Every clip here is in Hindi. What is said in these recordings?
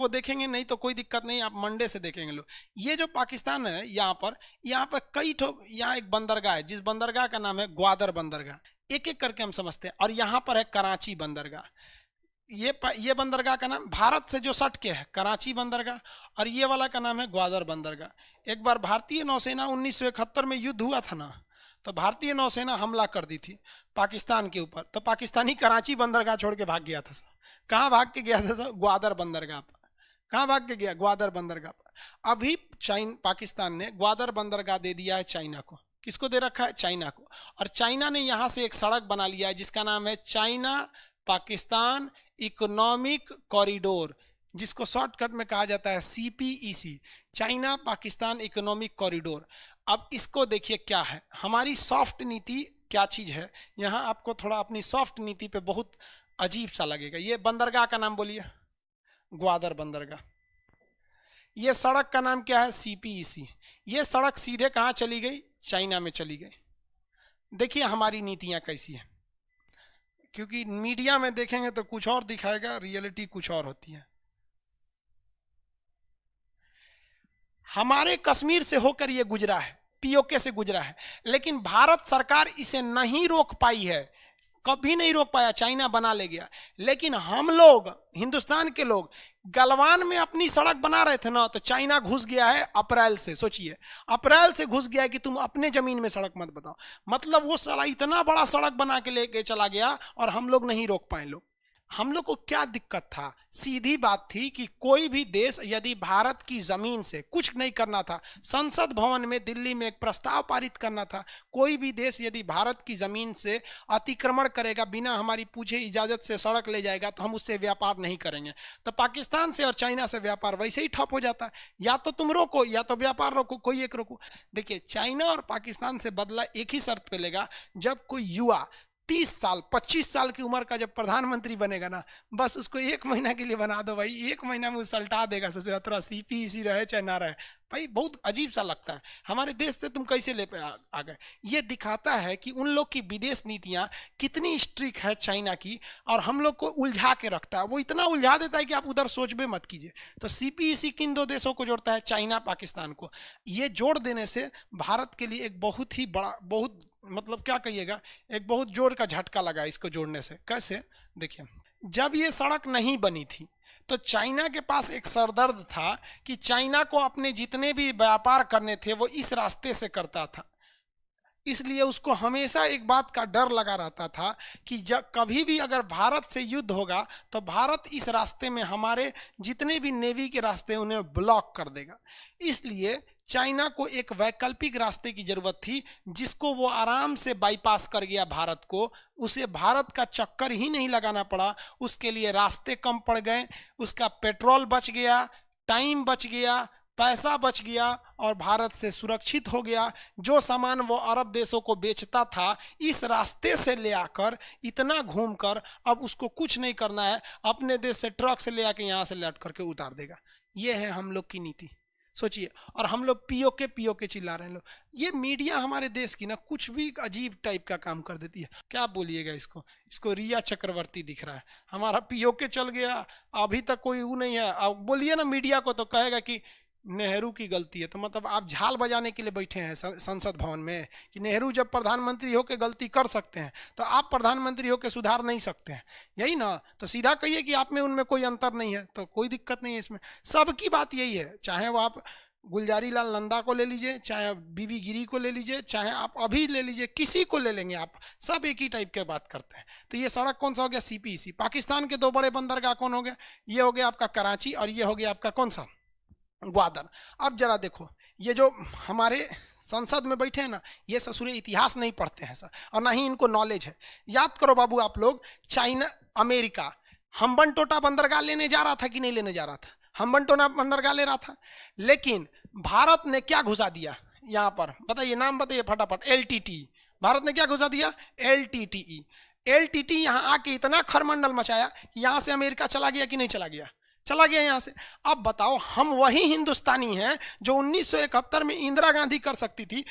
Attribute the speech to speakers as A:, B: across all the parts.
A: वो देखेंगे नहीं तो कोई दिक्कत नहीं, आप मंडे से देखेंगे लोग। ये जो पाकिस्तान है यहाँ पर कई यहाँ एक बंदरगाह है, जिस बंदरगाह का नाम है ग्वादर बंदरगाह। एक एक करके हम समझते हैं। और यहाँ पर है कराची बंदरगाह। ये बंदरगाह का नाम भारत से जो सट के है कराची बंदरगाह, और ये वाला का नाम है ग्वादर बंदरगाह। एक बार भारतीय नौसेना 1971 में युद्ध हुआ था ना, तो भारतीय नौसेना हमला कर दी थी पाकिस्तान के ऊपर, तो पाकिस्तानी कराची बंदरगाह छोड़ के भाग गया था सर। कहाँ भाग के गया था सर? ग्वादर बंदरगाह पर। कहाँ भाग के गया? ग्वादर बंदरगाह पर। अभी पाकिस्तान ने ग्वादर बंदरगाह दे दिया है चाइना को। किसको दे रखा है? चाइना को। और चाइना ने यहाँ से एक सड़क बना लिया है जिसका नाम है चाइना पाकिस्तान इकोनॉमिक कॉरिडोर, जिसको शॉर्टकट में कहा जाता है CPEC, China Pakistan economic corridor. अब इसको देखिए क्या है, हमारी सॉफ्ट नीति क्या चीज है। यहाँ आपको थोड़ा अपनी सॉफ्ट नीति पे बहुत अजीब सा लगेगा। ये बंदरगाह का नाम बोलिए, ग्वादर बंदरगाह। ये सड़क का नाम क्या है? CPEC। ये सड़क सीधे कहाँ चली गई? चाइना में चली गई। देखिए हमारी नीतियां कैसी है, क्योंकि मीडिया में देखेंगे तो कुछ और दिखाएगा, रियलिटी कुछ और होती है। हमारे कश्मीर से होकर ये गुजरा है, POK से गुजरा है, लेकिन भारत सरकार इसे नहीं रोक पाई है, कभी नहीं रोक पाया। चाइना बना ले गया। लेकिन हम लोग, हिंदुस्तान के लोग, गलवान में अपनी सड़क बना रहे थे ना, तो चाइना घुस गया है अप्रैल से। सोचिए, अप्रैल से घुस गया है कि तुम अपने जमीन में सड़क मत बताओ। मतलब वो साला इतना बड़ा सड़क बना के लेके चला गया और हम लोग नहीं रोक पाए। लोग, हम लोग को क्या दिक्कत था? सीधी बात थी कि कोई भी देश यदि भारत की जमीन से कुछ नहीं करना था, संसद भवन में दिल्ली में एक प्रस्ताव पारित करना था, कोई भी देश यदि भारत की जमीन से अतिक्रमण करेगा, बिना हमारी पूछे इजाजत से सड़क ले जाएगा, तो हम उससे व्यापार नहीं करेंगे। तो पाकिस्तान से और चाइना से व्यापार वैसे ही ठप हो जाता है। या तो तुम रोको या तो व्यापार रोको, कोई एक रोको। देखिए, चाइना और पाकिस्तान से बदला एक ही शर्त पे लेगा, जब कोई युवा 30 साल 25 साल की उम्र का जब प्रधानमंत्री बनेगा ना, बस उसको 1 महीना के लिए बना दो भाई, 1 महीना में उसल्टा देगा। सोच रहा CPEC रहे चाहे ना रहे भाई, बहुत अजीब सा लगता है। हमारे देश से तुम कैसे ले आ गए? ये दिखाता है कि उन लोग की विदेश नीतियां कितनी स्ट्रिक्ट है चाइना की, और हम लोग को उलझा के रखता है। वो इतना उलझा देता है कि आप उधर सोच भी मत कीजिए। तो CPEC किन 2 देशों को जोड़ता है? चाइना पाकिस्तान को। ये जोड़ देने से भारत के लिए एक बहुत ही बड़ा, बहुत मतलब क्या कहिएगा, एक बहुत जोर का झटका लगा इसको जोड़ने से। कैसे? देखिए, जब ये सड़क नहीं बनी थी तो चाइना के पास एक सरदर्द था कि चाइना को अपने जितने भी व्यापार करने थे वो इस रास्ते से करता था। इसलिए उसको हमेशा एक बात का डर लगा रहता था कि जब कभी भी अगर भारत से युद्ध होगा तो भारत इस रास्ते में हमारे जितने भी नेवी के रास्ते उन्हें ब्लॉक कर देगा। इसलिए चाइना को एक वैकल्पिक रास्ते की जरूरत थी, जिसको वो आराम से बाईपास कर गया भारत को। उसे भारत का चक्कर ही नहीं लगाना पड़ा, उसके लिए रास्ते कम पड़ गए, उसका पेट्रोल बच गया, टाइम बच गया, पैसा बच गया, और भारत से सुरक्षित हो गया। जो सामान वो अरब देशों को बेचता था, इस रास्ते से ले आकर, इतना घूमकर, अब उसको कुछ नहीं करना है, अपने देश से ट्रक से ले आकर यहाँ से लट करके उतार देगा। ये है हम लोग की नीति। सोचिए, और हम लोग POK चिल्ला रहे हैं लोग। ये मीडिया हमारे देश की ना कुछ भी अजीब टाइप का काम कर देती है। क्या बोलिएगा इसको रिया चक्रवर्ती दिख रहा है, हमारा POK चल गया, अभी तक कोई वो नहीं है। अब बोलिए ना मीडिया को तो कहेगा कि नेहरू की गलती है। तो मतलब आप झाल बजाने के लिए बैठे हैं संसद भवन में कि नेहरू जब प्रधानमंत्री होकर गलती कर सकते हैं तो आप प्रधानमंत्री होकर सुधार नहीं सकते हैं, यही ना? तो सीधा कहिए कि आप में उनमें कोई अंतर नहीं है, तो कोई दिक्कत नहीं है इसमें। सबकी बात यही है, चाहे वो आप गुलजारी लाल नंदा को ले लीजिए, चाहे बीबी गिरी को ले लीजिए, चाहे आप अभी ले लीजिए, किसी को ले लेंगे आप, सब एक ही टाइप के बात करते हैं। तो ये सड़क कौन सा हो गया? CPEC। पाकिस्तान के 2 बड़े बंदरगाह कौन हो गए? ये हो गया आपका कराची, और ये हो गया आपका कौन सा? ग्वादर। अब जरा देखो, ये जो हमारे संसद में बैठे हैं ना, ये ससुरे इतिहास नहीं पढ़ते हैं सर, और ना ही इनको नॉलेज है। याद करो बाबू आप लोग, चाइना अमेरिका हम्बनटोटा बंदरगाह लेने जा रहा था कि नहीं लेने जा रहा था? हम्बनटोटा बंदरगाह ले रहा था, लेकिन भारत ने क्या घुसा दिया यहाँ पर? बताइए, नाम बताइए फटाफट। LTT। भारत ने क्या घुसा दिया? LTTE। LTT यहाँ आके इतना खरमंडल मचाया कि यहाँ से अमेरिका चला गया कि नहीं चला गया? चला गया यहाँ से। अब बताओ, हम वही हिंदुस्तानी हैं जो 1971 में इंदिरा गांधी कर सकती थी,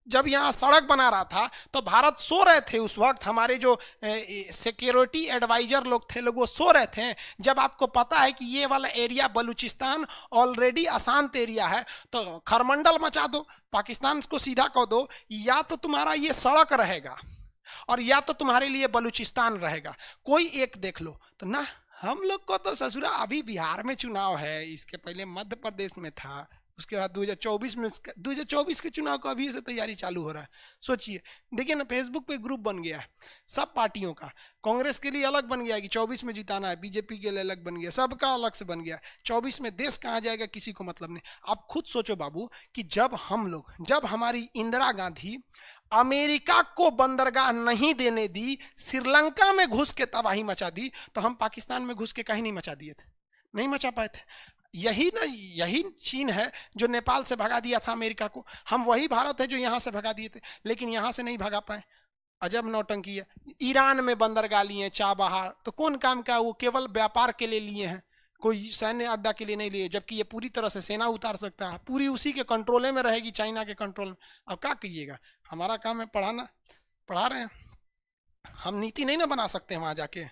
A: जब यहाँ सड़क बना रहा था तो भारत सो रहे थे उस वक्त, हमारे जो सिक्योरिटी एडवाइजर लोग थे लोग वो सो रहे थे। जब आपको पता है कि ये वाला एरिया बलूचिस्तान ऑलरेडी अशांत एरिया है तो खरमंडल मचा दो, पाकिस्तान को सीधा कह दो, या तो तुम्हारा ये सड़क रहेगा और या तो तुम्हारे लिए बलूचिस्तान रहेगा, कोई एक देख लो। तो ना, हम लोग को तो ससुरा अभी बिहार में चुनाव है, इसके पहले मध्य प्रदेश में था, उसके बाद 2024 में 2024 के चुनाव का अभी से तैयारी चालू हो रहा है। सोचिए, देखिए ना, फेसबुक पे ग्रुप बन गया है सब पार्टियों का, कांग्रेस के लिए अलग बन गया कि 24 में जिताना है, बीजेपी के लिए अलग बन गया, सबका अलग से बन गया। 24 में देश कहाँ जाएगा किसी को मतलब नहीं। आप खुद सोचो बाबू कि जब हमारी इंदिरा गांधी अमेरिका को बंदरगाह नहीं देने दी, श्रीलंका में घुस के तबाही मचा दी, तो हम पाकिस्तान में घुस के कहीं नहीं मचा दिए थे, नहीं मचा पाए थे। यही चीन है जो नेपाल से भगा दिया था अमेरिका को, हम वही भारत है जो यहाँ से भगा दिए थे, लेकिन यहाँ से नहीं भगा पाए। अजब नौटंकी है। ईरान में बंदरगाह लिए, चाबहार, तो कौन काम का, वो केवल व्यापार के लिए लिए हैं, कोई सैन्य अड्डा के लिए नहीं लिए, जबकि ये पूरी तरह से सेना उतार सकता है, पूरी उसी के कंट्रोले में रहेगी, चाइना के कंट्रोल में। अब क्या कीजिएगा, हमारा काम है पढ़ाना, पढ़ा रहे हैं हम, नीति नहीं ना बना सकते वहाँ जाके।